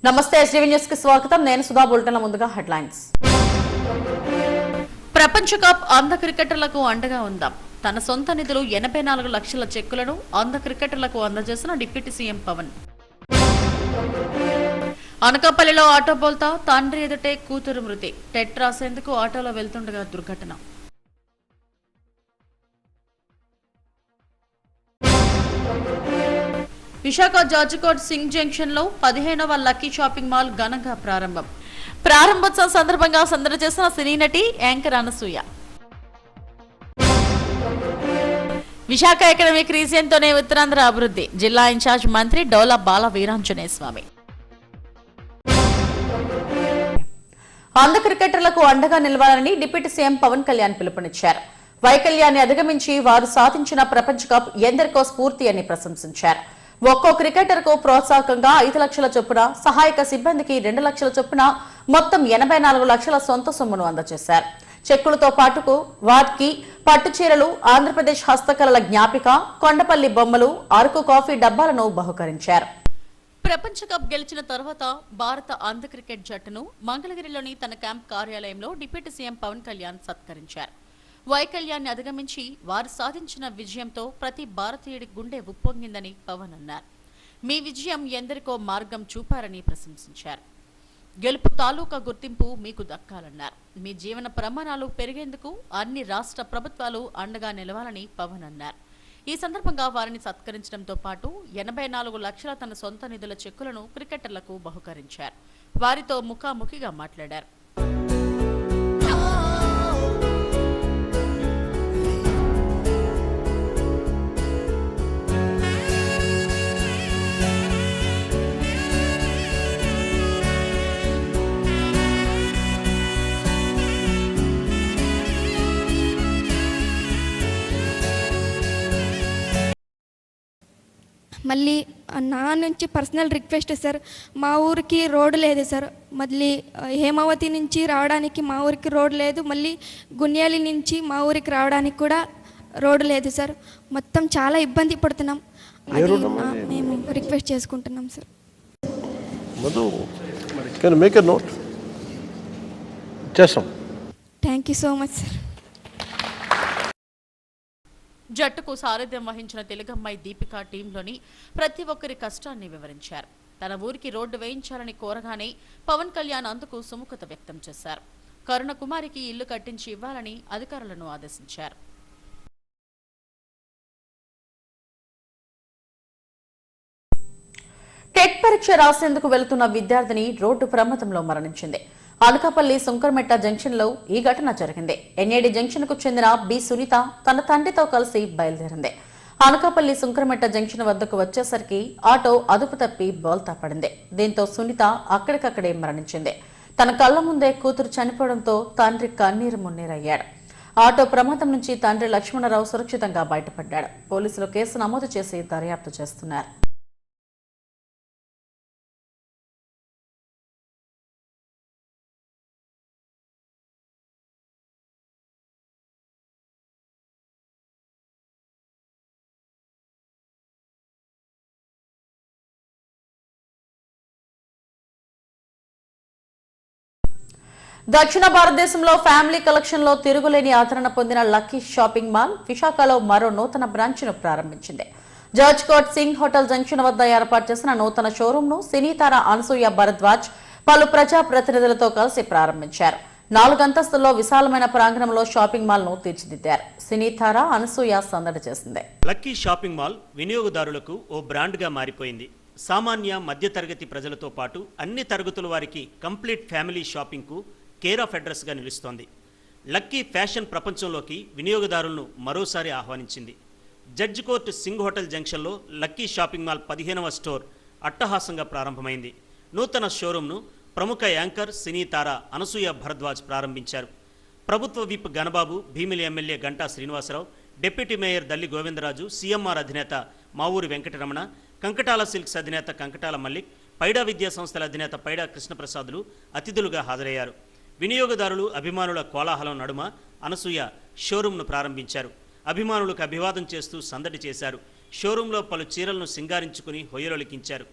నమస్తే STV news కి స్వాగతం. నేను సుధా. బులెటిన్ల ముందుగా హెడ్లైన్స్. ప్రపంచ కప్ అంధ క్రికెటర్లకు అండగా ఉందాం. తన సొంత నిధులు 84 లక్షల చెక్కులను అంధ క్రికెటర్లకు అందజేసిన డిప్యూటీ సీఎం పవన్. అనకాపల్లిలో ఆటో బోల్తా, తండ్రి ఎదుటే కూతురు మృతి. టెట్ రాసేందుకు ఆటోలో వెళ్తుండగా దుర్ఘటన. విశాఖ జార్జికోట్ సింగ్ జంక్షన్ లో 15వ లక్కీ షాపింగ్ మాల్ ఘనంగా ప్రారంభం. ప్రారంభోత్సవం సందర్భంగా సందడి చేసిన సినీ నటి anchor Anasuya. Visakha academic region తోనే ఉత్తరాంధ్ర అభివృద్ధి. జిల్లా ఇన్ఛార్జ్ మంత్రి డోలా బాల వీరాంజనేయ స్వామి. అంధ క్రికెటర్లకు అండగా నిలవాలని డిప్యూటీ సీఎం పవన్ కళ్యాణ్ పిలుపునిచ్చారు. వైకల్యాన్ని అధిగమించి వారు సాధించిన ప్రపంచ కప్ ఎందరికో స్ఫూర్తి అని ప్రశంసించారు. ఒక్కో క్రికెటర్ కు ప్రోత్సాహకంగా 5 లక్షల చొప్పున, సహాయక సిబ్బందికి 2 లక్షల చొప్పున మొత్తం 84 లక్షల సొంత సొమ్మును అందజేశారు. చెక్కులతో పాటుకు వారికి పట్టుచీరలు, ఆంధ్రప్రదేశ్ హస్తకళల జ్ఞాపిక, కొండపల్లి బొమ్మలు, అరకు కాఫీ డబ్బాలను బహుకరించారు. ప్రపంచ కప్ గెలిచిన తర్వాత భారత అంధ క్రికెట్ జట్టును మంగళగిరిలోని తన క్యాంప్ కార్యాలయంలో డిప్యూటీ సీఎం పవన్ కళ్యాణ్ సత్కరించారు. వైకల్యాన్ని అధిగమించి వారు సాధించిన విజయంతో ప్రతి భారతీయుడి గుండె ఉప్పొంగిందని పవన్ అన్నారు. మీ విజయం ఎందరికో మార్గం చూపారని ప్రశంసించారు. గెలుపు తాలూకా గుర్తింపు మీకు దక్కాలన్నారు. మీ జీవన ప్రమాణాలు పెరిగేందుకు అన్ని రాష్ట్ర ప్రభుత్వాలు అండగా నిలవాలని పవన్ అన్నారు. ఈ సందర్భంగా వారిని సత్కరించడంతో పాటు 84 లక్షల తన సొంత నిధుల చెక్కులను క్రికెటర్లకు బహుకరించారు. వారితో ముఖాముఖిగా మాట్లాడారు. మళ్ళీ నా నుంచి పర్సనల్ రిక్వెస్ట్ సార్, మా ఊరికి రోడ్డు లేదు సార్. మళ్ళీ హేమావతి నుంచి రావడానికి మా ఊరికి రోడ్డు లేదు. మళ్ళీ గున్యాలి నుంచి మా ఊరికి రావడానికి కూడా రోడ్డు లేదు సార్. మొత్తం చాలా ఇబ్బంది పడుతున్నాం. మేము రిక్వెస్ట్ చేసుకుంటున్నాం sir. Thank you so much sir. జట్టుకు సారథ్యం వహించిన తెలుగమ్మాయి దీపిక టీంలోని ప్రతి ఒక్కరి కష్టాన్ని వివరించారు. తన ఊరికి రోడ్డు వేయించాలని కోరగానే పవన్ కళ్యాణ్ అందుకు సుముఖత వ్యక్తం చేశారు. కరుణ కుమారికి ఇల్లు కట్టించి ఇవ్వాలని అధికారులను ఆదేశించారు. టెట్ పరీక్ష రాసేందుకు వెళుతున్న విద్యార్థిని రోడ్డు ప్రమాదంలో మరణించింది. అనకాపల్లి సుంకరమెట్ట జంక్షన్ లో ఈ ఘటన జరిగింది. ఎన్ఏడి జంక్షన్ కు చెందిన బి సునీత తన తండ్రితో కలిసి బయలుదేరింది. అనకాపల్లి సుంకరమెట్ట జంక్షన్ వద్దకు వచ్చేసరికి ఆటో అదుపు తప్పి బోల్తా పడింది. దీంతో సునీత అక్కడికక్కడే మరణించింది. తన కళ్ల ముందే కూతురు చనిపోవడంతో తండ్రి కన్నీరు మున్నీరయ్యాడు. ఆటో ప్రమాదం నుంచి తండ్రి లక్ష్మణరావు సురక్షితంగా బయటపడ్డాడు. పోలీసులు కేసు నమోదు చేసి దర్యాప్తు చేస్తున్నారు. దక్షిణ భారతదేశంలో ఫ్యామిలీ కలెక్షన్ లో తిరుగులేని ఆదరణ పొందిన లక్కీ షాపింగ్ మాల్ విశాఖలో మరో నూతన బ్రాంచ్ ను ప్రారంభించింది. జార్జ్కోట్ సింగ్ హోటల్ జంక్షన్ వద్ద ఏర్పాటు చేసిన నూతన షోరూమ్ ను సినీతార అనసూయ భరద్వాజ్ పలు ప్రజా ప్రతినిధులతో కలిసి ప్రారంభించారు. 4 అంతస్తుల్లో విశాలమైన ప్రాంగణంలో షాపింగ్ మాల్ ను తీర్చిదిద్దారు. సినీతార అనసూయ సందడి చేసింది. లక్కీ షాపింగ్ మాల్ వినియోగదారులకు ఓ బ్రాండ్ గా మారిపోయింది. సామాన్య మధ్యతరగతి ప్రజలతో పాటు అన్ని తరగతుల వారికి కంప్లీట్ ఫ్యామిలీ షాపింగ్ కు కేర్ ఆఫ్ అడ్రస్ గా నిలుస్తోంది. లక్కీ ఫ్యాషన్ ప్రపంచంలోకి వినియోగదారులను మరోసారి ఆహ్వానించింది. జడ్జి కోర్ట్ సింగ్ హోటల్ జంక్షన్లో లక్కీ షాపింగ్ మాల్ 15వ స్టోర్ అట్టహాసంగా ప్రారంభమైంది. నూతన షోరూంను ప్రముఖ యాంకర్ సినీతార అనసూయ భరద్వాజ్ ప్రారంభించారు. ప్రభుత్వ whip Ganababu, Bheemili MLA Ganta Srinivasarao, deputy mayor Dalli Govindaraju, CMR అధినేత మావూరి వెంకటరమణ, కంకటాల సిల్క్స్ అధినేత కంకటాల మల్లిక్, పైడా విద్యా సంస్థల అధినేత పైడా కృష్ణప్రసాదులు అతిథులుగా హాజరయ్యారు. వినియోగదారులు, అభిమానుల కోలాహలం నడుమ అనసూయ షోరూంను ప్రారంభించారు. అభిమానులకు అభివాదం చేస్తూ సందడి చేశారు. షోరూంలో పలు చీరలను సింగారించుకుని హొయ్యలొలికించారు.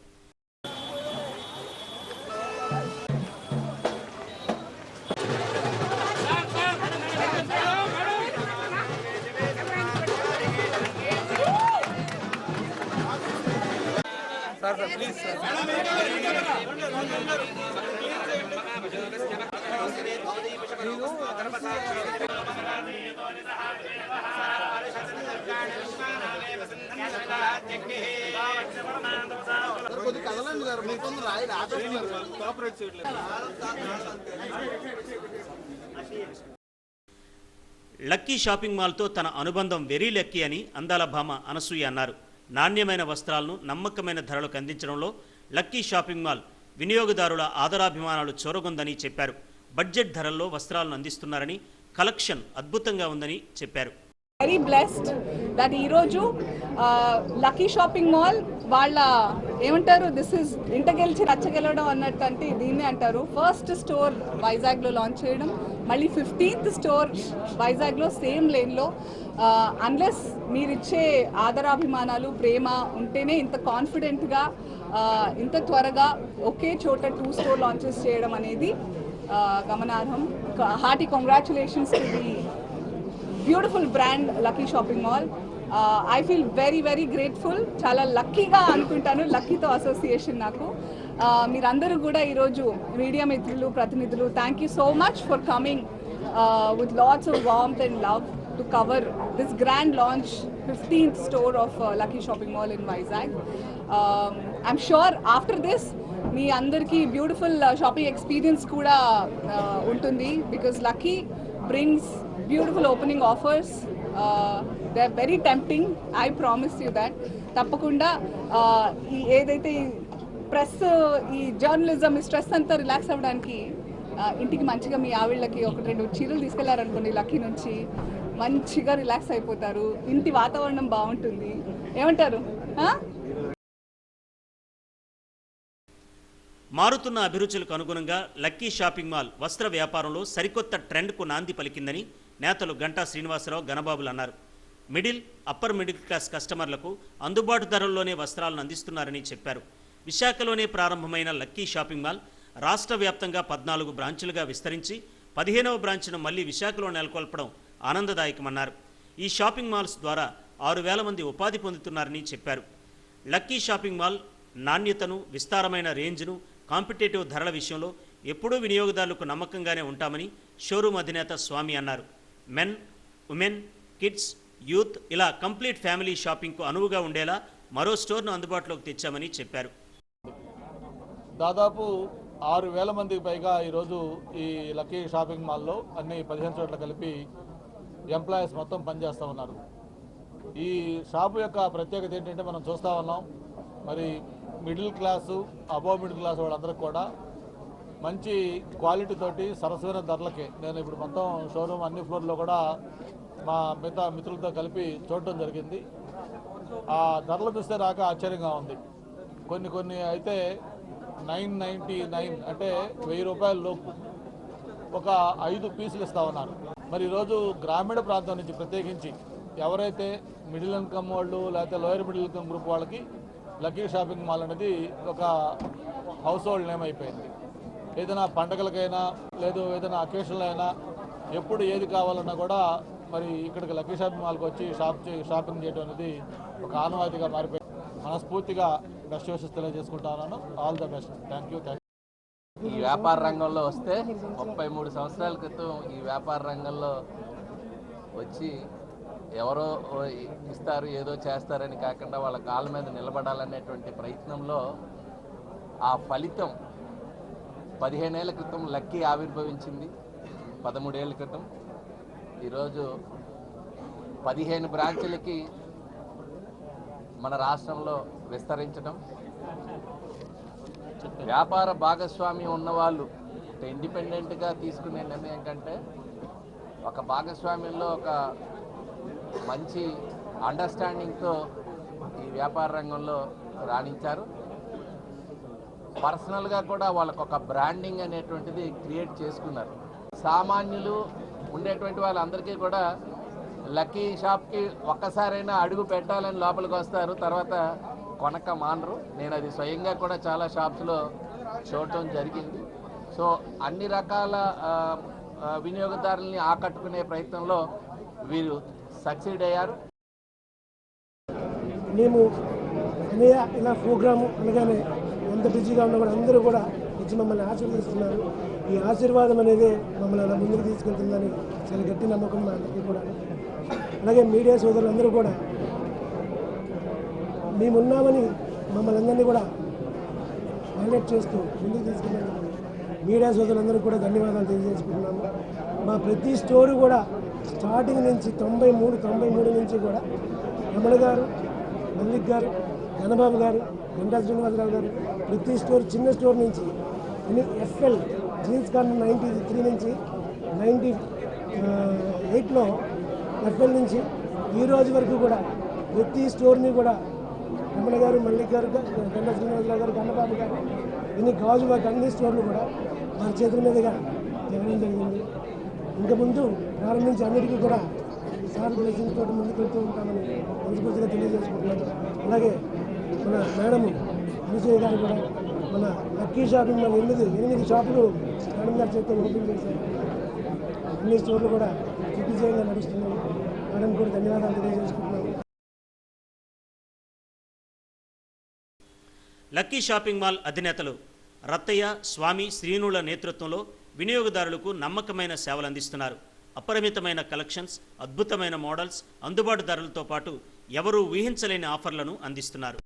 లక్కీ షాపింగ్ మాల్తో తన అనుబంధం వెరీ లక్కీ అని అందాల భామ అనసూయ అన్నారు. నాణ్యమైన వస్త్రాలను నమ్మకమైన ధరలకు అందించడంలో లక్కీ షాపింగ్ మాల్ వినియోగదారుల ఆదరాభిమానాలు చూరగొందని చెప్పారు. బడ్జెట్ ధరల్లో వస్త్రాలను అందిస్తున్నారని, కలెక్షన్ అద్భుతంగా ఉందని చెప్పారు. వెరీ బ్లెస్డ్ దట్ ఈరోజు లక్కీ షాపింగ్ మాల్ వాళ్ళ ఏమంటారు, దిస్ ఇస్ ఇంట గెలిచి రచ్చగెలవడం అన్నట్టు, అంటే దీన్నే అంటారు. ఫస్ట్ స్టోర్ వైజాగ్లో లాంచ్ చేయడం, మళ్ళీ 15th స్టోర్ వైజాగ్లో సేమ్ లేన్లో. అన్లెస్ మీరిచ్చే ఆదరాభిమానాలు ప్రేమ ఉంటేనే ఇంత కాన్ఫిడెంట్గా ఇంత త్వరగా ఒకే చోట 2 స్టోర్ లాంచెస్ చేయడం అనేది గమనార్హం. Hearty congratulations to the beautiful brand lucky shopping mall. I feel very very grateful. చాలా లక్కీగా అనుకుంటాను, లక్కీతో అసోసియేషన్ నాకు. మీరందరూ కూడా ఈరోజు మీడియా మిత్రులు, ప్రతినిధులు, thank you so much for coming with lots of warmth and love to cover this grand launch 15th store of Lucky shopping mall in Vizag. I'm sure after this మీ అందరికీ బ్యూటిఫుల్ షాపింగ్ ఎక్స్పీరియన్స్ కూడా ఉంటుంది. Because Lucky brings beautiful opening offers. They are very tempting, I promise you that. తప్పకుండా ఈ ఏదైతే press, ఈ journalism, ఈ stress అంతా రిలాక్స్ అవ్వడానికి ఇంటికి మంచిగా మీ ఆవిళ్ళకి 1-2 చీరలు తీసుకెళ్లారనుకోండి, లక్కీ నుంచి మంచిగా రిలాక్స్ అయిపోతారు. ఇంటి వాతావరణం బాగుంటుంది. ఏమంటారు? మారుతున్న అభిరుచులకు అనుగుణంగా లక్కీ షాపింగ్ మాల్ వస్త్ర వ్యాపారంలో సరికొత్త ట్రెండ్కు నాంది పలికిందని నేతలు గంటా శ్రీనివాసరావు, గణబాబులు అన్నారు. అప్పర్ మిడిల్ క్లాస్ కస్టమర్లకు అందుబాటు ధరల్లోనే వస్త్రాలను అందిస్తున్నారని చెప్పారు. విశాఖలోనే ప్రారంభమైన లక్కీ షాపింగ్ మాల్ రాష్ట్ర వ్యాప్తంగా 14 బ్రాంచులుగా విస్తరించి 15వ బ్రాంచ్ను మళ్లీ విశాఖలో నెలకొల్పడం ఆనందదాయకమన్నారు. ఈ షాపింగ్ మాల్స్ ద్వారా 6,000 మంది ఉపాధి పొందుతున్నారని చెప్పారు. లక్కీ షాపింగ్ మాల్ నాణ్యతను, విస్తారమైన రేంజ్ను, కాంపిటేటివ్ ధరల విషయంలో ఎప్పుడూ వినియోగదారులకు నమ్మకంగానే ఉంటామని షోరూమ్ అధినేత స్వామి అన్నారు. మెన్, ఉమెన్, కిడ్స్, యూత్ ఇలా కంప్లీట్ ఫ్యామిలీ షాపింగ్కు అనువుగా ఉండేలా మరో స్టోర్ను అందుబాటులోకి తెచ్చామని చెప్పారు. దాదాపు 6,000 మందికి పైగా ఈరోజు ఈ లక్కీ షాపింగ్ మాల్లో అన్ని 15 చోట్ల కలిపి ఎంప్లాయీస్ మొత్తం పనిచేస్తూ ఉన్నారు. ఈ షాపు యొక్క ప్రత్యేకత ఏంటంటే, మనం చూస్తూ ఉన్నాం, మరి middle class, above middle class వాళ్ళందరికీ కూడా మంచి క్వాలిటీ తోటి సరసమైన ధరలకే, నేను ఇప్పుడు మొత్తం షోరూమ్ అన్ని ఫ్లోర్లో కూడా మా మిగతా మిత్రులతో కలిపి చూడటం జరిగింది. ఆ ధరలు చూస్తే నాకు ఆశ్చర్యంగా ఉంది. కొన్ని అయితే 999 అంటే 1000 రూపాయల లోపు ఒక 5 పీసులు ఇస్తూ ఉన్నారు. మరి ఈరోజు గ్రామీణ ప్రాంతం నుంచి ప్రత్యేకించి ఎవరైతే మిడిల్ ఇన్కమ్ వాళ్ళు, లేకపోతే లోయర్ మిడిల్ ఇన్కమ్ గ్రూప్ వాళ్ళకి లక్కీ షాపింగ్ మాల్ అనేది ఒక హౌస్ హోల్డ్ నేమ్ అయిపోయింది. ఏదైనా పండగలకైనా, లేదు ఏదైనా అకేషన్లు అయినా, ఎప్పుడు ఏది కావాలన్నా కూడా మరి ఇక్కడికి లక్కీ షాపింగ్ మాల్కి వచ్చి షాపింగ్ చేయడం అనేది ఒక ఆనవాయితీగా మారిపోయింది. మనస్ఫూర్తిగా బెస్ట్ విషెస్ తెలియజేసుకుంటా ఉన్నాను. All the best. Thank you. ఈ వ్యాపార రంగంలో వస్తే 33 సంవత్సరాల క్రితం ఈ వ్యాపార రంగంలో వచ్చి ఎవరో ఇస్తారు, ఏదో చేస్తారని కాకుండా వాళ్ళ కాళ్ళ మీద నిలబడాలనేటువంటి ప్రయత్నంలో ఆ ఫలితం 15 ఏళ్ల క్రితం లక్కీ ఆవిర్భవించింది. 13 ఏళ్ల క్రితం ఈరోజు 15 బ్రాంచులకి మన రాష్ట్రంలో విస్తరించడం, వ్యాపార భాగస్వామ్యం ఉన్నవాళ్ళు ఇండిపెండెంట్గా తీసుకునే నిర్ణయం కంటే ఒక భాగస్వామ్యంలో ఒక మంచి అండర్స్టాండింగ్తో ఈ వ్యాపార రంగంలో రాణించారు. పర్సనల్గా కూడా వాళ్ళకు ఒక బ్రాండింగ్ అనేటువంటిది క్రియేట్ చేసుకున్నారు. సామాన్యులు ఉండేటువంటి వాళ్ళందరికీ కూడా లక్కీ షాప్కి ఒక్కసారైనా అడుగు పెట్టాలని లోపలికి వస్తారు, తర్వాత కొనక మానరు. నేను అది స్వయంగా కూడా చాలా షాప్స్లో చూడటం జరిగింది. సో అన్ని రకాల వినియోగదారుల్ని ఆకట్టుకునే ప్రయత్నంలో వీరు సక్సీడ్ అయ్యారు. మేము అన్నయ్య ఇలా ప్రోగ్రాము అనగానే ఎంత బిజీగా ఉన్నా కూడా అందరూ కూడా వచ్చి మమ్మల్ని ఆశీర్వదిస్తున్నారు. ఈ ఆశీర్వాదం అనేది మమ్మల్ని అలా ముందుకు తీసుకెళ్తుందని చాలా గట్టి నమ్మకం మా అందరికీ కూడా. అలాగే మీడియా సోదరులందరూ కూడా మేమున్నామని మమ్మల్ని అందరినీ కూడా హైలైట్ చేస్తూ ముందుకు తీసుకెళ్ళినందుకు మీడియా సోదరులందరూ కూడా ధన్యవాదాలు తెలియజేసుకుంటున్నాము. మా ప్రతి స్టోరీ కూడా స్టార్టింగ్ నుంచి 93 నుంచి కూడా రమణ గారు, మల్లిక్ గారు, ఘనబాబు గారు, గంటా శ్రీనివాసరావు గారు ప్రతి స్టోర్ చిన్న స్టోర్ నుంచి ఎఫ్ఎల్ జీన్స్ కార్న్ 93 నుంచి 98లో ఎఫ్ఎల్ నుంచి ఈ రోజు వరకు కూడా ప్రతి స్టోర్ని కూడా రమణ గారు, మల్లిక్ గారు, గంటా శ్రీనివాసరావు గారు, ఘనబాబు గారు ఇన్ని గాజు వాటి అన్ని స్టోర్లు కూడా వారి చేతుల మీదుగా జరగడం జరిగింది. ఇంకా ముందు ప్రారంభించి అన్నిటికీ కూడా సార్ బ్లెస్సింగ్ తోటి ముందుకు వెళ్తూ ఉంటామని మనస్ఫూర్తిగా తెలియజేసుకుంటున్నాను. అలాగే మన మేడం అనసూయ గారు కూడా మన లక్కీ షాపింగ్ మాల్ 8 షాపులు మేడం గారి చేతితో ఓపెన్ చేశారు. అన్ని స్టోర్లు కూడా దిగ్విజయంగా నడుస్తున్నాయి. మేడం కూడా ధన్యవాదాలు తెలియజేసుకుంటున్నాను. లక్కీ షాపింగ్ మాల్ అధినేతలు రత్తయ్య, స్వామి, శ్రీనుల నేతృత్వంలో వినియోగదారులకు నమ్మకమైన సేవలు అందిస్తున్నారు. అపరిమితమైన కలెక్షన్స్, అద్భుతమైన మోడల్స్, అందుబాటు ధరలతో పాటు ఎవరూ ఊహించలేని ఆఫర్లను అందిస్తున్నారు.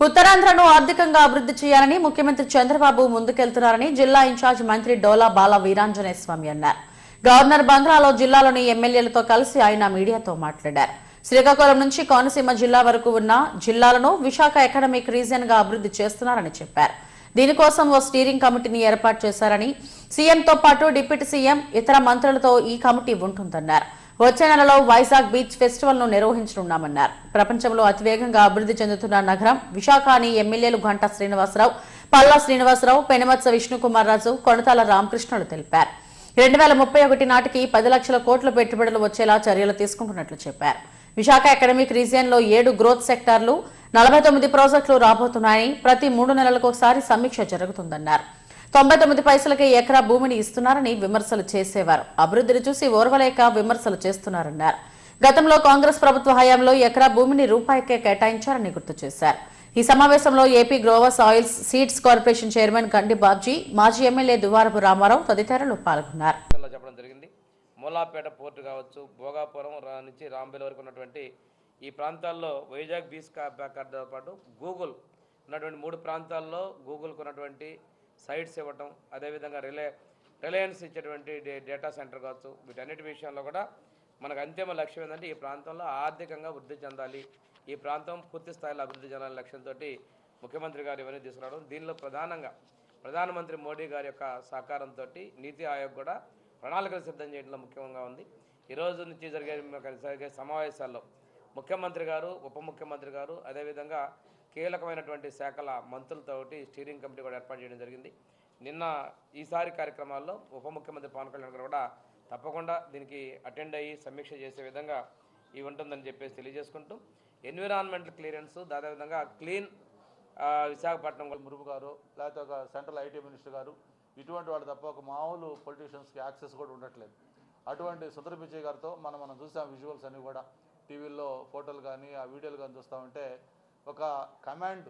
ఉత్తరాంధ్రను ఆర్థికంగా అభివృద్ధి చేయాలని ముఖ్యమంత్రి చంద్రబాబు ముందుకెళ్తున్నారని జిల్లా ఇన్ఛార్జ్ మంత్రి డోలా బాల వీరాంజనేయ స్వామి అన్నారు. గవర్నర్ బంగ్లాలో జిల్లాలోని ఎమ్మెల్యేలతో కలిసి ఆయన మీడియాతో మాట్లాడారు. శ్రీకాకుళం నుంచి కోనసీమ జిల్లా వరకు ఉన్న జిల్లాలను విశాఖ ఎకనామిక్ రీజియన్ గా అభివృద్ధి చేస్తున్నారని చెప్పారు. దీనికోసం ఓ స్టీరింగ్ కమిటీని ఏర్పాటు చేశారని, సీఎంతో పాటు డిప్యూటీ సీఎం, ఇతర మంత్రులతో ఈ కమిటీ ఉంటుందన్నారు. వచ్చే నెలలో వైజాగ్ బీచ్ ఫెస్టివల్ ను నిర్వహించనున్నామన్నారు. ప్రపంచంలో అతివేగంగా అభివృద్ధి చెందుతున్న నగరం విశాఖ అని ఎమ్మెల్యేలు గంటా శ్రీనివాసరావు, పల్లా శ్రీనివాసరావు, పెనుమత్స విష్ణుకుమార్ రాజు, కొణతాల రామకృష్ణులు తెలిపారు. 2031 నాటికి 10 లక్షల కోట్ల పెట్టుబడులు వచ్చేలా చర్యలు తీసుకుంటున్నట్లు చెప్పారు. విశాఖ ఎకనామిక్ రీజియన్ లో 7 గ్రోత్ సెక్టార్లు, 49 ప్రాజెక్టులు రాబోతున్నాయని, ప్రతి 3 నెలలకు ఒకసారి సమీక్ష జరుగుతుందన్నారు. 99 పైసలకే ఎకరా భూమిని ఇస్తున్నారని విమర్శలు చేసేవారు. అభివృద్ధిని చూసి ఓర్వలేక విమర్శలు చేస్తున్నారన్నారు. గతంలో కాంగ్రెస్ ప్రభుత్వ హయాంలో ఎకరా భూమిని రూపాయికే కేటాయించారని గుర్తు చేశారు. ఈ సమావేశంలో AP growers oils seeds corporation chairman గండి బాబ్జీ, మాజీ ఎమ్మెల్యే దువారపు రామారావు తదితరులు పాల్గొన్నారు. మూలాపేట పోర్టు కావచ్చు, భోగాపురం నుంచి రాంబేల్ వరకు ఉన్నటువంటి ఈ ప్రాంతాల్లో వైజాగ్ బీచ్ ప్యాకర్తో పాటు గూగుల్ ఉన్నటువంటి 3 ప్రాంతాల్లో గూగుల్కు ఉన్నటువంటి సైట్స్ ఇవ్వటం, అదేవిధంగా రిలయన్స్ ఇచ్చేటువంటి డేటా సెంటర్ కావచ్చు, వీటన్నిటి విషయంలో కూడా మనకు అంతిమ లక్ష్యం ఏంటంటే ఈ ప్రాంతంలో ఆర్థికంగా వృద్ధి చెందాలి, ఈ ప్రాంతం పూర్తి స్థాయిలో అభివృద్ధి చెందాలనే లక్ష్యంతో ముఖ్యమంత్రి గారు ఇవన్నీ తీసుకురావడం. దీనిలో ప్రధానంగా ప్రధానమంత్రి మోడీ గారి యొక్క సహకారంతో నీతి ఆయోగ్ కూడా ప్రణాళికలు సిద్ధం చేయడంలో ముఖ్యంగా ఉంది. ఈరోజు నుంచి జరిగే సమావేశాల్లో ముఖ్యమంత్రి గారు, ఉప ముఖ్యమంత్రి గారు, అదేవిధంగా కీలకమైనటువంటి శాఖల మంత్రులతోటి స్టీరింగ్ కమిటీ కూడా ఏర్పాటు చేయడం జరిగింది. నిన్న ఈసారి కార్యక్రమాల్లో ఉప ముఖ్యమంత్రి పవన్ కళ్యాణ్ గారు కూడా తప్పకుండా దీనికి అటెండ్ అయ్యి సమీక్ష చేసే విధంగా ఇవి ఉంటుందని చెప్పేసి తెలియజేసుకుంటూ, ఎన్విరాన్మెంటల్ క్లియరెన్స్, అదేవిధంగా క్లీన్ విశాఖపట్నం మురుగు గారు, లేకపోతే ఒక సెంట్రల్ ఐటీ మినిస్టర్ గారు, ఇటువంటి వాళ్ళు తప్ప ఒక మామూలు పొలిటీషియన్స్కి యాక్సెస్ కూడా ఉండట్లేదు. అటువంటి సుందర పిచ్చయ్య గారితో మనం చూసాం విజువల్స్ అన్నీ కూడా టీవీల్లో, ఫోటోలు కానీ ఆ వీడియోలు కానీ చూస్తామంటే ఒక కమాండ్,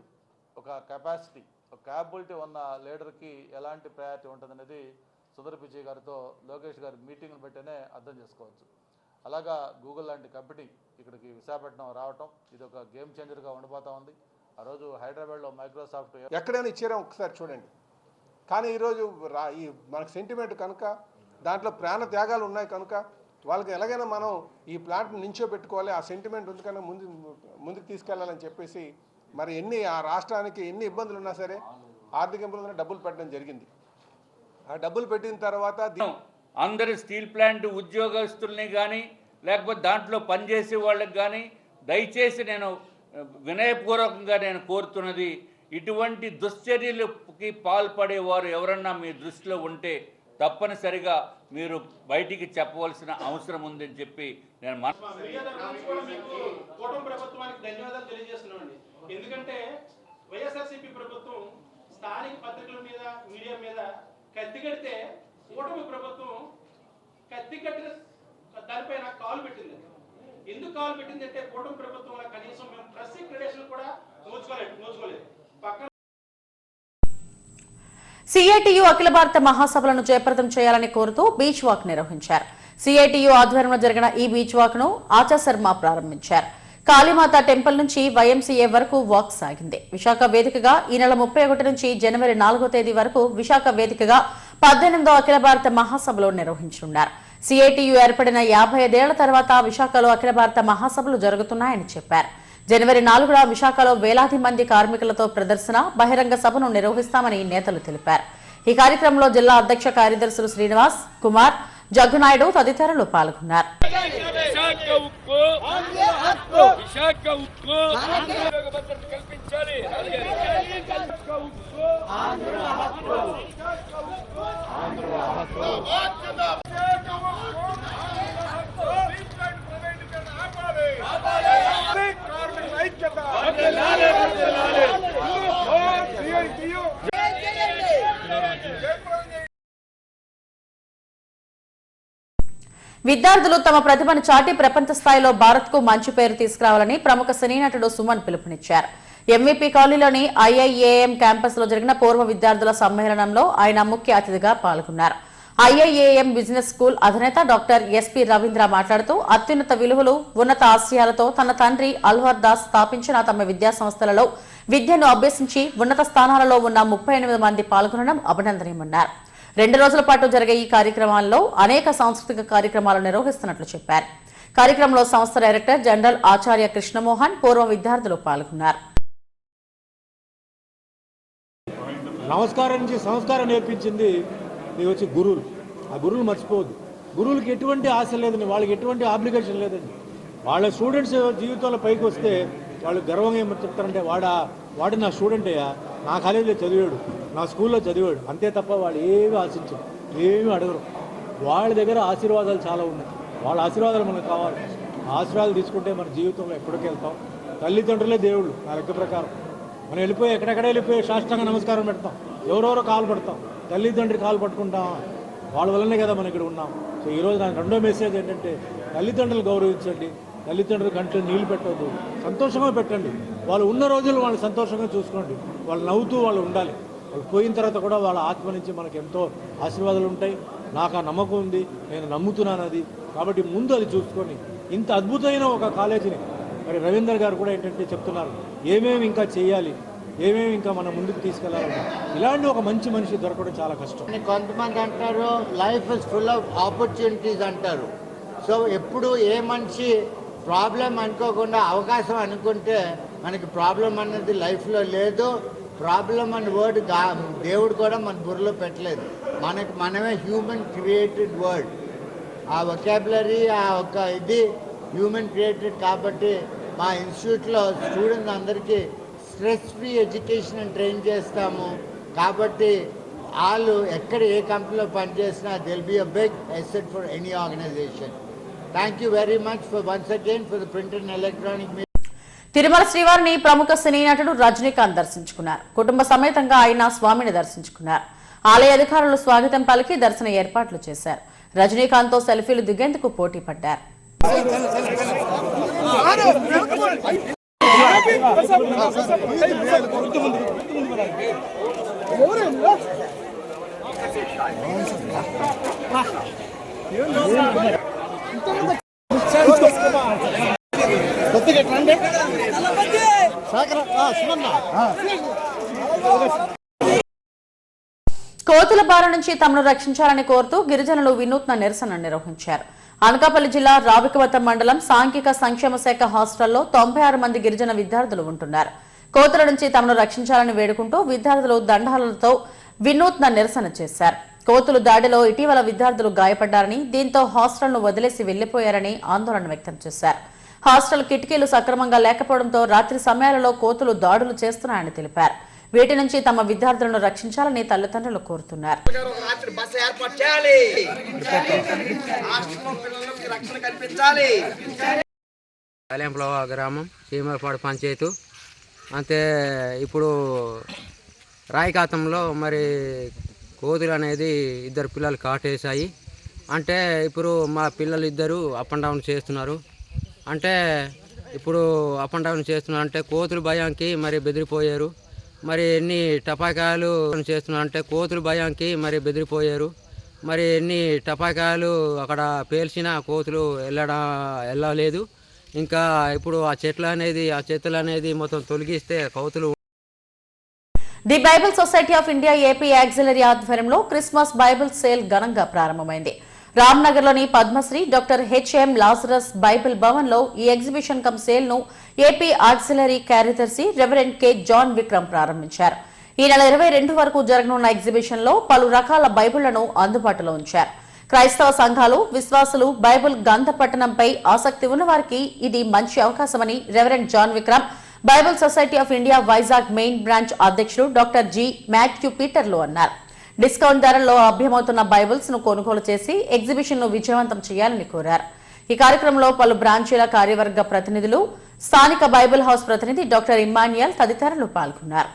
ఒక కెపాసిటీ, ఒక క్యాపబిలిటీ ఉన్న లీడర్కి ఎలాంటి ప్రయారిటీ ఉంటుందనేది సుందర పిచ్చయ్య గారితో లోకేష్ గారి మీటింగ్ని బట్టినే అర్థం చేసుకోవచ్చు. అలాగా గూగుల్ లాంటి కంపెనీ ఇక్కడికి విశాఖపట్నం రావటం ఇది ఒక గేమ్ చేంజర్గా ఉండిపోతూ ఉంది. ఆ రోజు హైదరాబాద్లో మైక్రోసాఫ్ట్ ఎక్కడైనా ఇచ్చారా ఒకసారి చూడండి. కానీ ఈరోజు ఈ మనకు సెంటిమెంట్ కనుక, దాంట్లో ప్రాణ త్యాగాలు ఉన్నాయి కనుక వాళ్ళకి ఎలాగైనా మనం ఈ ప్లాంట్ని నించోబెట్టుకోవాలి, ఆ సెంటిమెంట్ ఉంది కనుక ముందుకు తీసుకెళ్లాలని చెప్పేసి మరి ఆ రాష్ట్రానికి ఎన్ని ఇబ్బందులు ఉన్నా సరే ఆర్థిక ఇబ్బందులు డబ్బులు పెట్టడం జరిగింది. ఆ డబ్బులు పెట్టిన తర్వాత అందరి స్టీల్ ప్లాంట్ ఉద్యోగస్తుల్ని కానీ లేకపోతే దాంట్లో పనిచేసే వాళ్ళకి కానీ దయచేసి నేను వినయపూర్వకంగా నేను కోరుతున్నది, ఇటువంటి దుశ్చర్యలకి పాల్పడేవారు ఎవరన్నా మీ దృష్టిలో ఉంటే తప్పనిసరిగా మీరు బయటికి చెప్పవలసిన అవసరం ఉందని చెప్పి నేను ప్రభుత్వానికి ధన్యవాదాలు తెలియజేస్తున్నామండి. ఎందుకంటే వైఎస్ఆర్సీపీ ప్రభుత్వం స్థానిక పత్రికల మీద, మీడియా మీద కత్తి కడితే కూటమి ప్రభుత్వం కత్తి కట్టిన దానిపైన కాలు పెట్టింది. ఎందుకు కాల్ పెట్టిందంటే కూటమి ప్రభుత్వంలో కనీసం మేము ప్రెస్ అక్రిడిటేషన్ కూడా నోచుకోలేదు. పక్కన సిఐటియు అఖిల భారత మహాసభలను జయప్రదం చేయాలని కోరుతూ బీచ్ వాక్ నిర్వహించారు. సిఐటియు ఆధ్వర్యంలో జరిగిన ఈ బీచ్ వాక్ ను ఆచా శర్మ ప్రారంభించారు. కాళీమాత టెంపుల్ నుంచి వైఎంసీఏ వరకు వాక్ సాగింది. విశాఖ వేదికగా ఈ నెల 31 నుంచి జనవరి 4వ తేదీ వరకు విశాఖ వేదికగా 18వ అఖిల భారత మహాసభలు నిర్వహించనున్నారు. సిఐటియు ఏర్పడిన 55 ఏళ్ల తర్వాత విశాఖలో అఖిల భారత మహాసభలు జరుగుతున్నాయని చెప్పారు. జనవరి 4న విశాఖలో వేలాది మంది కార్మికులతో ప్రదర్శన బహిరంగ సభను నిర్వహిస్తామని నేతలు తెలిపారు. ఈ కార్యక్రమంలో జిల్లా అధ్యక్ష కార్యదర్శులు శ్రీనివాస్, కుమార్, జగ్గునాయుడు తదితరులు పాల్గొన్నారు. విద్యార్థులు తమ ప్రతిభను చాటి ప్రపంచ స్థాయిలో భారత్ కు మంచి పేరు తీసుకురావాలని ప్రముఖ సినీ నటుడు సుమన్ పిలుపునిచ్చారు. ఎంవీపీ కాలనీలోని ఐఐఏఎం క్యాంపస్ లో జరిగిన పూర్వ విద్యార్థుల సమ్మేళనంలో ఆయన ముఖ్య అతిథిగా పాల్గొన్నారు. ఐఐఏఎం బిజినెస్ స్కూల్ అధినేత డాక్టర్ ఎస్పీ రవీంద్ర మాట్లాడుతూ అత్యున్నత విలువలు, ఉన్నత ఆశయాలతో తన తండ్రి అల్వర్ దాస్ స్థాపించిన తమ విద్యా సంస్థలలో విద్యను అభ్యసించి ఉన్నత స్థానాలలో ఉన్న 38 మంది పాల్గొనడం అభినందనీయమన్నారు. 2 రోజుల పాటు జరిగే ఈ కార్యక్రమాల్లో అనేక సాంస్కృతిక కార్యక్రమాలు నిర్వహిస్తున్నట్లు చెప్పారు. కార్యక్రమంలో సంస్థ డైరెక్టర్ జనరల్ ఆచార్య కృష్ణమోహన్, పూర్వ విద్యార్థులు పాల్గొన్నారు. నమస్కారం నుంచి సంస్కారం నేర్పించింది ఇది వచ్చి గురువులు. ఆ గురువులు మర్చిపోవద్దు. గురువులకి ఎటువంటి ఆశ లేదండి, వాళ్ళకి ఎటువంటి ఆబ్లిగేషన్ లేదండి. వాళ్ళ స్టూడెంట్స్ జీవితంలో పైకి వస్తే వాళ్ళు గర్వంగా ఏమో చెప్తారంటే వాడు నా స్టూడెంట్ అయ్యా, నా కాలేజీలో చదివాడు, నా స్కూల్లో చదివాడు, అంతే తప్ప వాళ్ళు ఏమీ ఆశించరు, ఏమీ అడగరు. వాళ్ళ దగ్గర ఆశీర్వాదాలు చాలా ఉన్నాయి. వాళ్ళ ఆశీర్వాదాలు మనకు కావాలి. ఆశీర్వాదాలు తీసుకుంటే మన జీవితంలో ఎక్కడికి వెళ్తాం. తల్లిదండ్రులే దేవుళ్ళు నా లెక్క ప్రకారం. మనం వెళ్ళిపోయి ఎక్కడెక్కడ వెళ్ళిపోయి సాష్టాంగ నమస్కారం పెడతాం, ఎవరెవరో కాలు పడతాం, తల్లిదండ్రి కాలు పట్టుకుంటాం. వాళ్ళ వల్లనే కదా మనం ఇక్కడ ఉన్నాం. సో ఈరోజు నాకు రెండో మెసేజ్ ఏంటంటే తల్లిదండ్రులు గౌరవించండి, తల్లిదండ్రులు కంట్లో నీళ్లు పెట్టవద్దు, సంతోషంగా పెట్టండి. వాళ్ళు ఉన్న రోజులు వాళ్ళు సంతోషంగా చూసుకోండి. వాళ్ళు నవ్వుతూ వాళ్ళు ఉండాలి. వాళ్ళు పోయిన తర్వాత కూడా వాళ్ళ ఆత్మ నుంచి మనకు ఎంతో ఆశీర్వాదాలు ఉంటాయి. నాకు ఆ నమ్మకం ఉంది, నేను నమ్ముతున్నాను అది. కాబట్టి ముందు అది చూసుకొని ఇంత అద్భుతమైన ఒక కాలేజీని మరి రవీంద్ర గారు కూడా ఏంటంటే చెప్తున్నారు, ఏమేమి ఇంకా చేయాలి, ఏమేమి ఇంకా మనం ముందుకు తీసుకెళ్లాలంటే ఇలాంటి ఒక మంచి మనిషి దొరకడం చాలా కష్టం. కొంతమంది అంటారు life is full of opportunities అంటారు. సో ఎప్పుడు ఏ మనిషి ప్రాబ్లం అనుకోకుండా అవకాశం అనుకుంటే మనకి ప్రాబ్లం అన్నది లైఫ్లో లేదు. ప్రాబ్లం అనే వర్డ్ దేవుడు కూడా మన బుర్రలో పెట్టలేదు. మనమే హ్యూమన్ క్రియేటెడ్ వర్డ్. ఆ వొకాబులరీ ఆ ఒక ఇది హ్యూమన్ క్రియేటెడ్. కాబట్టి మా ఇన్స్టిట్యూట్లో స్టూడెంట్స్ అందరికీ స్ట్రెస్ ఫ్రీ ఎడ్యుకేషన్ ట్రైన్ చేస్తాము. కాబట్టి వాళ్ళు ఎక్కడ ఏ కంపెనీలో పనిచేసినా దిల్ be a big asset for any organisation. Thank you very much for once again for the print and electronic media. Tirumala శ్రీవారిని ప్రముఖ సినీ నటుడు రజనీకాంత్ దర్శించుకున్నారు. కుటుంబ సమేతంగా ఆయన స్వామిని దర్శించుకున్నారు. ఆలయ అధికారులు స్వాగతం పలికి దర్శన ఏర్పాట్లు చేశారు. రజనీకాంత్ తో సెల్ఫీలు దిగేందుకు పోటీ పడ్డారు. కోతుల బారి నుంచి తమను రక్షించాలని కోరుతూ గిరిజనులు వినూత్న నిరసన నిర్వహించారు. అనకాపల్లి జిల్లా రావికవతం మండలం సాంఘిక సంక్షేమ శాఖ హాస్టల్లో 96 మంది గిరిజన విద్యార్థులు ఉంటున్నారు. కోతుల నుంచి తమను రక్షించాలని వేడుకుంటూ విద్యార్థులు దండాలతో వినూత్న నిరసన చేశారు. కోతులు దాడిలో ఇటీవల విద్యార్థులు గాయపడ్డారని, దీంతో హాస్టల్ను వదిలేసి వెళ్లిపోయారని ఆందోళన వ్యక్తం చేశారు. హాస్టల్ కిటికీలు సక్రమంగా లేకపోవడంతో రాత్రి సమయాలలో కోతులు దాడులు చేస్తున్నాయని తెలిపారు. వీటి నుంచి తమ విద్యార్థులను రక్షించాలని తల్లిదండ్రులు కోరుతున్నారు. గ్రామం సీమలపాడు పంచాయతీ అంతే. ఇప్పుడు రాయకాతంలో మరి కోతులు అనేది 2 పిల్లలు కాటేశాయి. అంటే ఇప్పుడు మా పిల్లలు 2 అప్ అండ్ డౌన్ చేస్తున్నారు. అంటే ఇప్పుడు అప్ అండ్ డౌన్ చేస్తున్నా అంటే కోతులు భయానికి మరి బెదిరిపోయారు. మరి ఎన్ని టపాకాయలు చేస్తున్నా అంటే కోతులు భయానికి మరి బెదిరిపోయారు. మరి ఎన్ని టపాకాయలు అక్కడ పేల్చినా కోతులు వెళ్ళలేదు. ఇంకా ఇప్పుడు ఆ చెట్లు అనేది మొత్తం తొలగిస్తే కోతులు. The Bible society of India AP auxiliary ఆధ్వర్యంలో క్రిస్మస్ బైబిల్ సేల్ ఘనంగా ప్రారంభమైంది. రామ్నగర్లోని Padmashri doctor HM Lazarus Bible భవన్లో ఈ ఎగ్జిబిషన్ కమ్ సేల్ ను ఏపీ ఆక్సిలరీ కార్యదర్శి రెవరెండ్ కె జాన్ విక్రమ్ ప్రారంభించారు. ఈ నెల 22 వరకు జరగనున్న ఎగ్జిబిషన్ లో పలు రకాల బైబిళ్లను అందుబాటులో ఉంచారు. క్రైస్తవ సంఘాలు, విశ్వాసులు బైబిల్ గ్రంథ పఠనంపై ఆసక్తి ఉన్నవారికి ఇది మంచి అవకాశమని reverend John Vikram Bible society of India Vizag main branch అధ్యక్షుడు డాక్టర్ జి మాథ్యూ పీటర్లు అన్నారు. డిస్కౌంట్ ధరల్లో లభ్యమవుతున్న బైబిల్స్ ను కొనుగోలు చేసి ఎగ్జిబిషన్ ను విజయవంతం చేయాలని కోరారు. ఈ కార్యక్రమంలో పలు బ్రాంచీల కార్యవర్గ ప్రతినిధులు, స్థానిక బైబిల్ హౌస్ ప్రతినిధి డాక్టర్ ఇమ్మాన్యుయల్ తదితరులు పాల్గొన్నారు.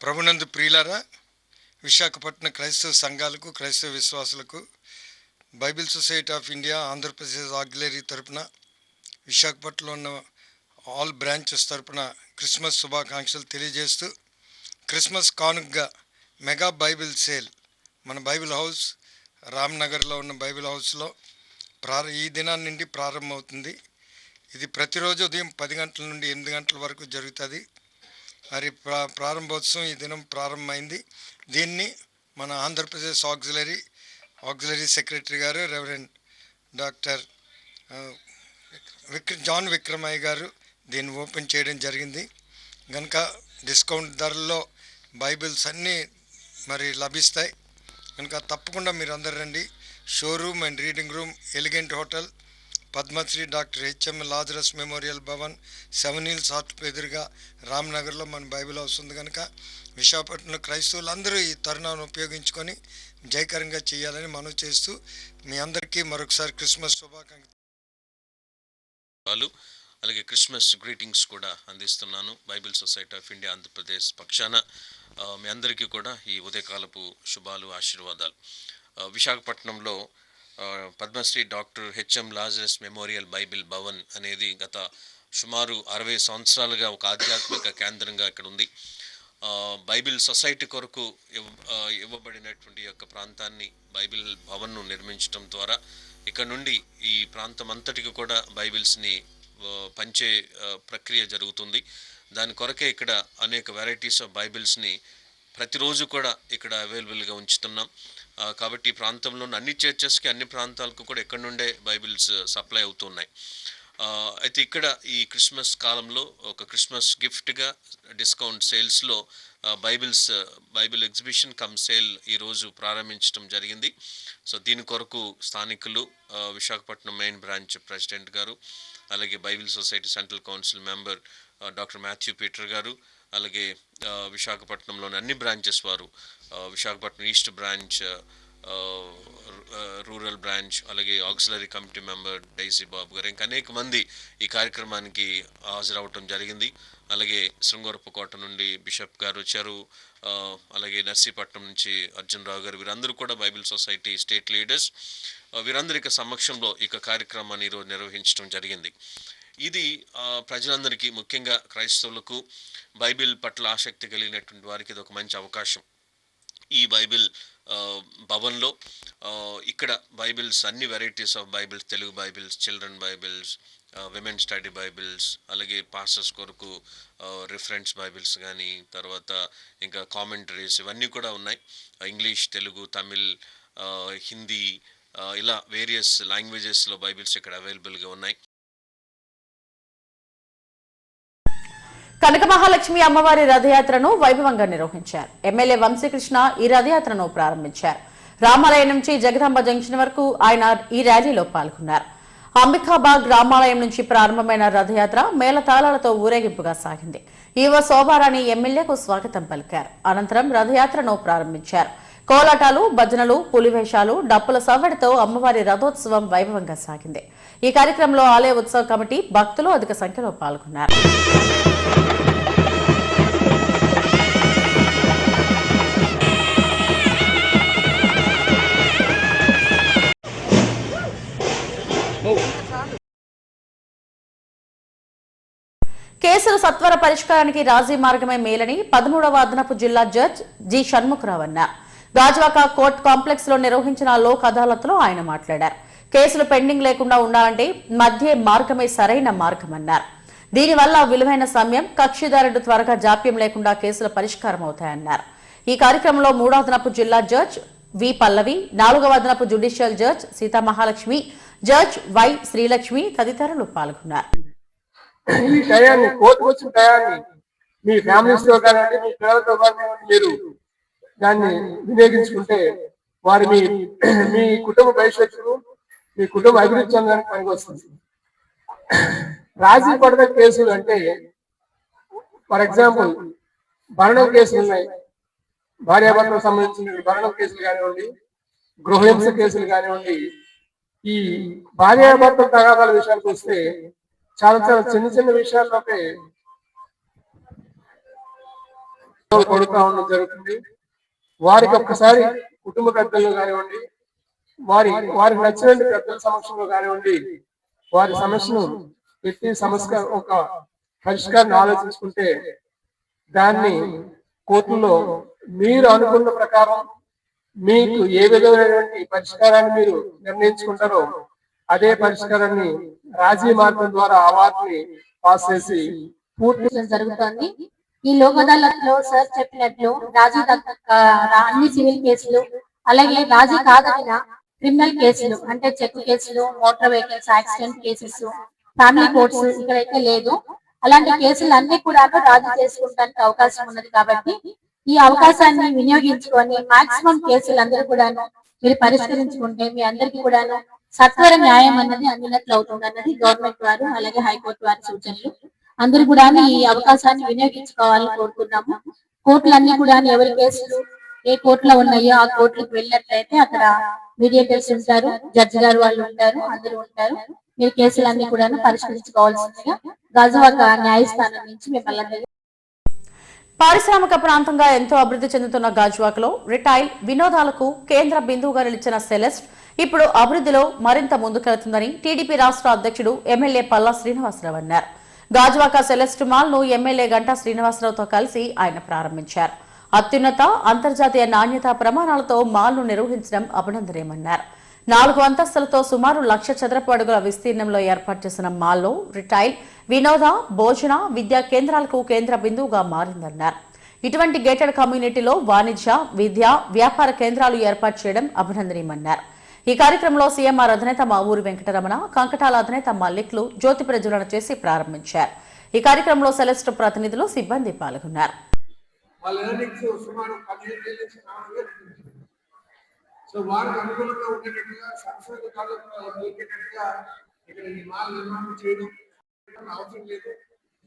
ప్రభునందు ప్రియులారా, విశాఖపట్నం క్రైస్తవ సంఘాలకు, క్రైస్తవ విశ్వాసులకు Bible society of India Andhra Pradesh auxiliary తరపున, విశాఖపట్నంలో ఉన్న ఆల్ బ్రాంచెస్ తరపున క్రిస్మస్ శుభాకాంక్షలు తెలియజేస్తూ, క్రిస్మస్ కానుకగా మెగా బైబిల్ సేల్ మన బైబిల్ హౌస్ రామ్నగర్లో ఉన్న బైబిల్ హౌస్లో ఈ దినాన్ని నుండి ప్రారంభమవుతుంది. ఇది ప్రతిరోజు ఉదయం 10 గంటల నుండి 8 గంటల వరకు జరుగుతుంది. మరి ప్రారంభోత్సవం ఈ దినం ప్రారంభమైంది. దీన్ని మన ఆంధ్రప్రదేశ్ ఆక్సిలరీ సెక్రటరీ గారు రెవరెండ్ డాక్టర్ జాన్ విక్రమయ్య గారు దీన్ని ఓపెన్ చేయడం జరిగింది. కనుక డిస్కౌంట్ ధరల్లో బైబిల్స్ అన్నీ మరి లభిస్తాయి. కనుక తప్పకుండా మీరు అందరు రండి. Showroom and reading room, elegant hotel, Padmashri doctor HM Lazarus memorial Bhavan, 7 Hills ఎదురుగా రామ్నగర్లో మన బైబిల్ హౌస్ ఉంది. కనుక విశాఖపట్నంలో క్రైస్తవులందరూ ఈ తరుణాన్ని ఉపయోగించుకొని జయకరంగా చేయాలని మనవి చేస్తూ మీ అందరికీ మరొకసారి క్రిస్మస్ శుభాకాంక్షలు. అలాగే క్రిస్మస్ గ్రీటింగ్స్ కూడా అందిస్తున్నాను Bible society of India Andhra Pradesh పక్షాన. మీ అందరికీ కూడా ఈ ఉదయకాలపు శుభాలు, ఆశీర్వాదాలు. విశాఖపట్నంలో Padmashri doctor HM Lazarus memorial Bible Bhavan అనేది గత సుమారు 60 సంవత్సరాలుగా ఒక ఆధ్యాత్మిక కేంద్రంగా ఇక్కడ ఉంది. బైబిల్ సొసైటీ కొరకు ఇవ్వబడినటువంటి యొక్క ప్రాంతాన్ని బైబిల్ భవన్ను నిర్మించడం ద్వారా ఇక్కడ నుండి ఈ ప్రాంతం అంతటికి కూడా బైబిల్స్ని పంచే ప్రక్రియ జరుగుతుంది. దాని కొరకే ఇక్కడ అనేక వెరైటీస్ ఆఫ్ బైబిల్స్ని ప్రతిరోజు కూడా ఇక్కడ అవైలబుల్గా ఉంచుతున్నాం. కాబట్టి ఈ ప్రాంతంలో ఉన్న అన్ని చర్చెస్కి, అన్ని ప్రాంతాలకు కూడా ఎక్కడి నుండే బైబిల్స్ సప్లై అవుతున్నాయి. అయితే ఇక్కడ ఈ క్రిస్మస్ కాలంలో ఒక క్రిస్మస్ గిఫ్ట్గా డిస్కౌంట్ సేల్స్లో బైబిల్ ఎగ్జిబిషన్ కమ్ సేల్ ఈరోజు ప్రారంభించడం జరిగింది. సో దీని కొరకు స్థానికులు, విశాఖపట్నం మెయిన్ బ్రాంచ్ ప్రెసిడెంట్ గారు, అలాగే Bible society central council member doctor Matthew Peter గారు, అలాగే విశాఖపట్నంలోని అన్ని బ్రాంచెస్ వారు, Visakhapatnam east branch, rural branch, అలాగే ఆక్సిలరీ కమిటీ మెంబర్ డైసీ బాబు గారు, ఇంకా అనేక మంది ఈ కార్యక్రమానికి హాజరవటం జరిగింది. అలాగే శృంగవరపుకోట నుండి బిషప్ గారు వచ్చారు, అలాగే నర్సీపట్నం నుంచి అర్జున్ రావు గారు, వీరందరూ కూడా బైబిల్ సొసైటీ స్టేట్ లీడర్స్. వీరందరికీ సమక్షంలో ఈ కార్యక్రమాన్ని ఈరోజు నిర్వహించడం జరిగింది. ఇది ప్రజలందరికీ, ముఖ్యంగా క్రైస్తవులకు, బైబిల్ పట్ల ఆసక్తి కలిగినటువంటి వారికి ఇది ఒక మంచి అవకాశం. ఈ బైబిల్ భవన్లో ఇక్కడ బైబిల్స్, అన్ని varieties of Bibles, Telugu Bibles, children Bibles, women study Bibles, అలాగే పాస్టర్స్ కొరకు రిఫరెన్స్ బైబిల్స్ కానీ, తర్వాత ఇంకా కామెంటరీస్, ఇవన్నీ కూడా ఉన్నాయి. ఇంగ్లీష్, తెలుగు, తమిళ్, హిందీ, ఇలా వేరియస్ లాంగ్వేజెస్లో బైబిల్స్ ఇక్కడ అవైలబుల్గా ఉన్నాయి. కనక మహాలక్ష్మి అమ్మవారి రథయాత్రను వైభవంగా నిర్వహించారు. ఎమ్మెల్యే వంశీకృష్ణ ఈ రథయాత్రను ప్రారంభించారు. రామాలయం నుంచి జగదాంబ జంక్షన్ వరకు ఆయన ఈ ర్యాలీలో పాల్గొన్నారు. అంబికాబాగ్ రామాలయం నుంచి ప్రారంభమైన రథయాత్ర మేళతాళాలతో ఊరేగింపుగా సాగింది. ఈవో శోభారాణి ఎమ్మెల్యేకు స్వాగతం పలికారు. అనంతరం రథయాత్రను ప్రారంభించారు. కోలాటాలు, భజనలు, పులివేషాలు, డప్పుల సవ్వడితో అమ్మవారి రథోత్సవం వైభవంగా సాగింది. ఈ కార్యక్రమంలో ఆలయ ఉత్సవ కమిటీ భక్తులు అధిక సంఖ్యలో పాల్గొన్నారు. కేసుల సత్వర పరిష్కారానికి రాజీ మార్గమే మేలని 13వ అదనపు జిల్లా జడ్జ్ జి షణ్ముఖరావు అన్నారు. గాజువాక కోర్టు కాంప్లెక్స్ లో నిర్వహించిన లోక్ అదాలత్లో ఆయన మాట్లాడారు. కేసులు పెండింగ్ లేకుండా ఉండాలంటే మధ్య మార్గమే సరైన మార్గమన్నారు. దీనివల్ల విలువైన సమయం, కక్షిదారుడు త్వరగా జాప్యం లేకుండా కేసుల పరిష్కారం అవుతాయన్నారు. ఈ కార్యక్రమంలో 3వ అదనపు జిల్లా జడ్జ్ వి పల్లవి, 4వ అదనపు judicial judge Seethamahalakshmi, judge Y Srilakshmi తదితరులు పాల్గొన్నారు. ఈ టయాన్ని, కోర్టుకు వచ్చిన టయాన్ని మీ ఫ్యామిలీస్తో కానివ్వండి, మీ పిల్లలతో కానివ్వండి, మీరు దాన్ని వినియోగించుకుంటే వారు మీ కుటుంబ భవిష్యత్తును, మీ కుటుంబ అభివృద్ధి చెందడానికి పనికి వస్తుంది. రాజీ పడద కేసులు అంటే ఫర్ ఎగ్జాంపుల్ భరణం కేసులు ఉన్నాయి. భార్యాభర్తలకు సంబంధించిన భరణం కేసులు కానివ్వండి, గృహహింస కేసులు కానివ్వండి. ఈ భార్యాభర్త తగాదాల విషయానికి వస్తే చాలా చాలా చిన్న చిన్న విషయాల్లోనే కొడుతా ఉండడం జరుగుతుంది. వారికి ఒక్కసారి కుటుంబ పెద్దలు కానివ్వండి, వారికి నచ్చిన పెద్దల సమక్షంలో కానివ్వండి, వారి సమస్యను పెట్టి సమస్య ఒక పరిష్కారాన్ని ఆలోచించుకుంటే దాన్ని కోర్టులో మీరు అనుకున్న ప్రకారం మీకు ఏ విధమైనటువంటి పరిష్కారాన్ని మీరు నిర్ణయించుకుంటారో అదే పరిష్కారాన్ని రాజీ మార్గం ద్వారా ఆ వాటిని పాస్ చేసి పూర్తి జరుగుతోంది. ఈ లోక్ అదాలత్లో సార్ చెప్పినట్లు రాజీ అన్ని సివిల్ కేసులు, అలాగే రాజీ కాదగిన క్రిమినల్ కేసులు అంటే చెక్ కేసులు, motor vehicles accident cases, family courts ఇక్కడైతే లేదు. అలాంటి కేసులు అన్ని కూడా రాజీ చేసుకోవడానికి అవకాశం ఉన్నది. కాబట్టి ఈ అవకాశాన్ని వినియోగించుకొని మాక్సిమం కేసులు అందరూ కూడాను మీరు పరిష్కరించుకుంటే మీ అందరికీ కూడాను సత్వర న్యాయం అన్నది అందినట్లు అవుతుంది అన్నది గవర్నమెంట్ వారు అలాగే హైకోర్టు వారి సూచనలు. అందరూ కూడా ఈ అవకాశాన్ని వినియోగించుకోవాలని కోరుకున్నాము. కోర్టులన్నీ కూడా ఎవరి కేసులు ఏ కోర్టులో ఉన్నాయో ఆ కోర్టులకు వెళ్ళినట్లయితే అక్కడ మీడియేటర్స్ ఉంటారు, జడ్జి గారు వాళ్ళు ఉంటారు, అందరూ ఉంటారు. మీరు కేసులన్నీ కూడా పరిష్కరించుకోవాల్సిందిగా గాజువాక న్యాయస్థానం నుంచి మిమ్మల్ని. పారిశ్రామిక ప్రాంతంగా ఎంతో అభివృద్ధి చెందుతున్న గాజువాకలో రిటైల్ వినోదాలకు కేంద్ర బిందువుగా నిలిచిన సెలెస్ట్ ఇప్పుడు అభివృద్ధిలో మరింత ముందుకెళ్తుందని టీడీపీ రాష్ట్ర అధ్యక్షుడు ఎమ్మెల్యే పల్లా శ్రీనివాసరావు అన్నారు. గాజువాక సెలెస్ట్ మాల్ ను ఎమ్మెల్యే గంటా శ్రీనివాసరావుతో కలిసి ఆయన ప్రారంభించారు. అత్యున్నత అంతర్జాతీయ నాణ్యతా ప్రమాణాలతో మాల్ ను నిర్వహించడం అభినందనీయమన్నారు. 4 అంతస్తులతో సుమారు 1,00,000 చదరపు అడుగుల విస్తీర్ణంలో ఏర్పాటు చేసిన మాల్లో రిటైల్, వినోద, భోజన, విద్యా కేంద్రాలకు కేంద్ర బిందువుగా మారిందన్నారు. ఇటువంటి గేటెడ్ కమ్యూనిటీలో వాణిజ్య, విద్య, వ్యాపార కేంద్రాలు ఏర్పాటు చేయడం అభినందనీయమన్నారు. ఈ కార్యక్రమంలో సీఎంఆర్ అధినేత మా ఊరి వెంకటరమణ, కంకటాల అధినేత మల్లిక్లు జ్యోతి ప్రజ్వలన చేసి ప్రారంభించారు. ఈ కార్యక్రమంలో సెలెస్ట్ ప్రతినిధులు, సిబ్బంది పాల్గొన్నారు. సో వారికి అనుకూలంగా ఉండేటట్టుగా సంస్థలకు దొరికేటట్టుగా ఇక్కడ ఈ మాల్ నిర్మాణం చేయడం అవసరం లేదు.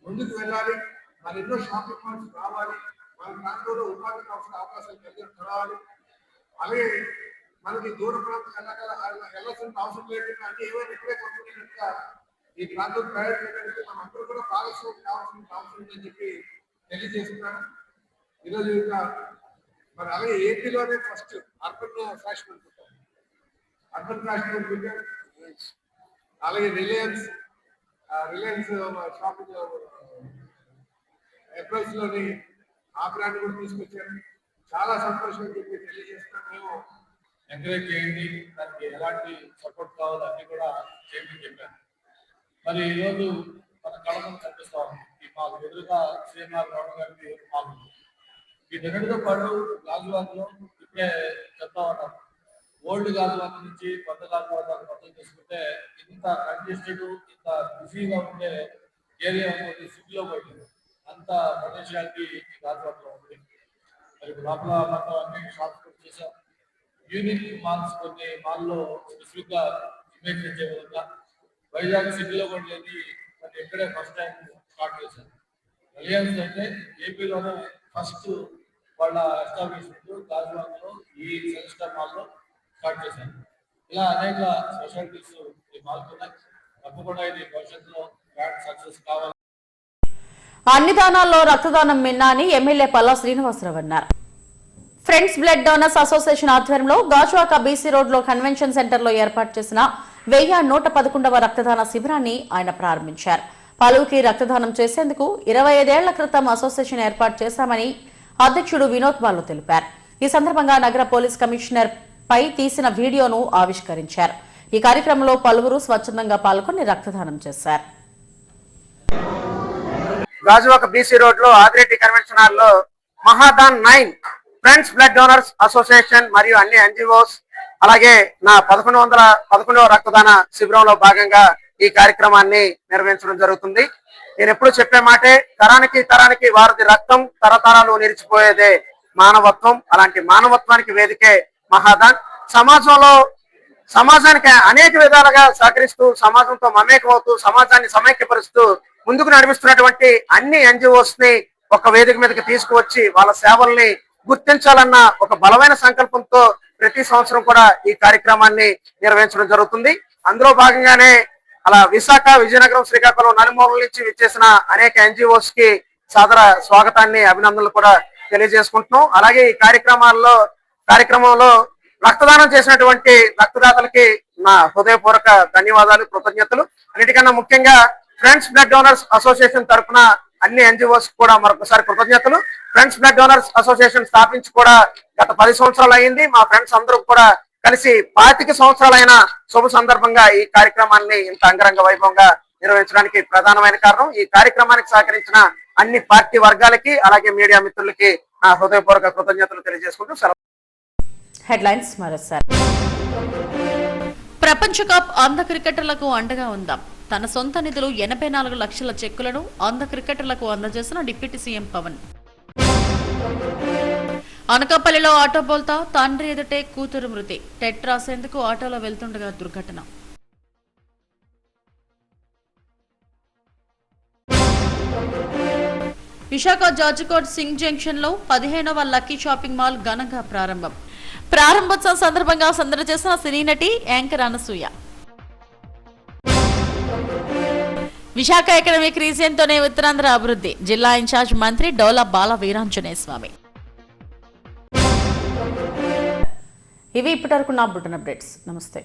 ముందుకు వెళ్ళాలి, మరి ఎన్నో షాపింగ్ మాల్స్ రావాలి, మన ప్రాంతంలో ఉపాధి అవకాశాలు కలిగించాలి. అలాగే మనకి దూర ప్రాంతం వెళ్ళాల్సిన అవసరం లేకుండా అన్ని ఏమైనా ఇక్కడే కొనుక్కునేట్టుగా ఈ ప్రాంతం తయారు చేయడానికి మనం అందరూ కూడా భాగస్వామ్యం కావాల్సిన అవసరం ఉందని చెప్పి తెలియజేస్తున్నాను. ఈరోజు ఇంకా మరి అలాగే ఏపీలోనే ఫస్ట్ అర్బన్ ఫ్యాషన్ అనుకుంటాం, అర్బన్ ఫ్యాషన్ అనుకుంటాం. అలాగే రిలయన్స్ షాపింగ్ ఏప్రిల్స్ లోని ఆ బ్రాండ్ కూడా తీసుకొచ్చారు. చాలా సంతోషంగా చెప్పి తెలియజేస్తున్నాం. మేము ఎంకరేజ్ చేయండి, దానికి ఎలాంటి సపోర్ట్ కావాలో అన్ని కూడా చేయమని చెప్పాను. మరి ఈరోజు మన కళను కనిపిస్తా ఉంది. ఈ మాకు ఎదురుగా శ్రీనివాస్ రావు గారికి మాకు వీటన్నిటితో పాటు గాజువాకలో ఇప్పుడే చెప్తా ఉన్నాం. ఓల్డ్ గాజువాక నుంచి కొత్త గాజువాక మొత్తం తీసుకుంటే ఇంత కంజెస్టెడ్, ఇంత బిజీగా ఉండే ఏరియా సిటీలో పోయింది. అంత పొటెన్షియాలిటీ ఈ గాజువాకలో ఉంది. మరి లోపల మొత్తం అన్ని షాప్స్ కూడా చేసాం. యూనిక్ మాల్స్ కొన్ని మాల్లో స్పెసిఫిక్గా ఇమేజ్ చేసే విధంగా వైజాగ్ సిటీలో కూడా లేదు, మరి ఇక్కడే ఫస్ట్ టైం స్టార్ట్ చేశాం. రిలయన్స్ అయితే ఏపీలోనే ఫస్ట్ వాళ్ళ ఎస్టాబ్లిష్మెంట్ గాజువాకలో ఈ సెమిస్టర్ మాల్లో స్టార్ట్ చేశారు. ఇలా అనేక స్పెషాలిటీస్ ఈ మాల్కి ఉన్నాయి. తప్పకుండా ఇది భవిష్యత్తులో గ్రాండ్ సక్సెస్ కావాలి. అన్ని దానాల్లో రక్తదానం మిన్నా అని ఎమ్మెల్యే పల్లా శ్రీనివాసరావు అన్నారు. ఫ్రెండ్స్ బ్లడ్ డోనర్స్ అసోసియేషన్ ఆధ్వర్యంలో గాజువాక బీసీ రోడ్ లో కన్వెన్షన్ సెంటర్ లో ఏర్పాటు చేసిన 1111వ రక్తదాన శిబిరాన్ని ఆయన ప్రారంభించారు. పలువురికి రక్తదానం చేసేందుకు 25 ఏళ్ల క్రితం అసోసియేషన్ ఏర్పాటు చేశామని అధ్యక్షుడు వినోద్ బాలు తెలిపారు. ఈ సందర్భంగా నగర పోలీస్ కమిషనర్ పై తీసిన వీడియోను ఆవిష్కరించారు. ఈ కార్యక్రమంలో పలువురు స్వచ్ఛందంగా పాల్గొని రక్తదానం చేశారు. గాజువాక బీసీ రోడ్ లో ఆదిరెడ్డి కన్వెన్షన్ హాల్ లో మహాదాన్ 9 ఫ్రెండ్స్ బ్లడ్ డోనర్స్ అసోసియేషన్ మరియు అన్ని ఎన్జిఓస్ అలాగే నా 1111వ రక్తదాన శిబిరంలో భాగంగా ఈ కార్యక్రమాన్ని నిర్వహించడం జరుగుతుంది. నేను ఎప్పుడు చెప్పే మాటే, తరానికి వారిది రక్తం, తరతరాలు నిలిచిపోయేదే మానవత్వం. అలాంటి మానవత్వానికి వేదికే మహాదాన్. సమాజానికి అనేక విధాలుగా సహకరిస్తూ, సమాజంతో మమేకమవుతూ, సమాజాన్ని సమైక్యపరుస్తూ ముందుకు నడిపిస్తున్నటువంటి అన్ని ఎన్జిఓస్ ని ఒక వేదిక మీదకి తీసుకువచ్చి వాళ్ళ సేవల్ని గుర్తించాలన్న ఒక బలమైన సంకల్పంతో ప్రతి సంవత్సరం కూడా ఈ కార్యక్రమాన్ని నిర్వహించడం జరుగుతుంది. అందులో భాగంగానే అలా విశాఖ, విజయనగరం, శ్రీకాకుళం నలుమూలల నుంచి విచ్చేసిన అనేక ఎన్జిఓస్ కి సాదర స్వాగతాన్ని, అభినందనలు కూడా తెలియజేసుకుంటున్నాం. అలాగే ఈ కార్యక్రమంలో రక్తదానం చేసినటువంటి రక్తదాతలకి నా హృదయపూర్వక ధన్యవాదాలు, కృతజ్ఞతలు. అన్నిటికన్నా ముఖ్యంగా ఫ్రెండ్స్ బ్లడ్ డోనర్స్ అసోసియేషన్ తరఫున అన్ని ఎన్జిఓస్ కూడా మరొకసారి కృతజ్ఞతలు. ఫ్రెండ్స్ బ్లడ్ డోనర్స్ అసోసియేషన్ స్థాపించి కూడా గత 10 సంవత్సరాలు అయింది. మా ఫ్రెండ్స్ అందరూ కూడా కలిసి 25 సంవత్సరాలైన శుభ సందర్భంగా ఈ కార్యక్రమాన్ని ఇంత అంగరంగ వైభవంగా నిర్వహించడానికి ప్రధానమైన కారణం. ఈ కార్యక్రమానికి సహకరించిన అన్ని పార్టీ వర్గాలకి అలాగే మీడియా మిత్రులకి నా హృదయపూర్వక కృతజ్ఞతలు తెలియజేసుకుంటూ హెడ్లైన్స్ మరోసారి. ప్రపంచ కప్ అంధ క్రికెటర్లకు అండగా ఉందాం. తన సొంత నిధులు 84 లక్షల చెక్కులను అంధ క్రికెటర్లకు అందజేసిన డిప్యూటీ సీఎం పవన్. అనకాపల్లిలో ఆటో బోల్తా, తండ్రి ఎదుటే కూతురు మృతి. టెట్ రాసేందుకు ఆటోలో వెళ్తుండగా దుర్ఘటన. విశాఖ జార్జికోట్ సింగ్ జంక్షన్ లో 15వ లక్కీ షాపింగ్ మాల్ ఘనంగా ప్రారంభం. ప్రారంభోత్సవం సందర్భంగా సందడి చేసిన సినీ నటి యాంకర్ అనసూయ. విశాఖ ఎకడమిక్ రీజియన్తోనే ఉత్తరాంధ్ర అభివృద్ధి. జిల్లా ఇన్ఛార్జ్ మంత్రి డోలా బాల వీరాంజనేయ స్వామి. ఇవి ఇప్పటివరకు నా బులెటిన్ అప్డేట్స్. నమస్తే.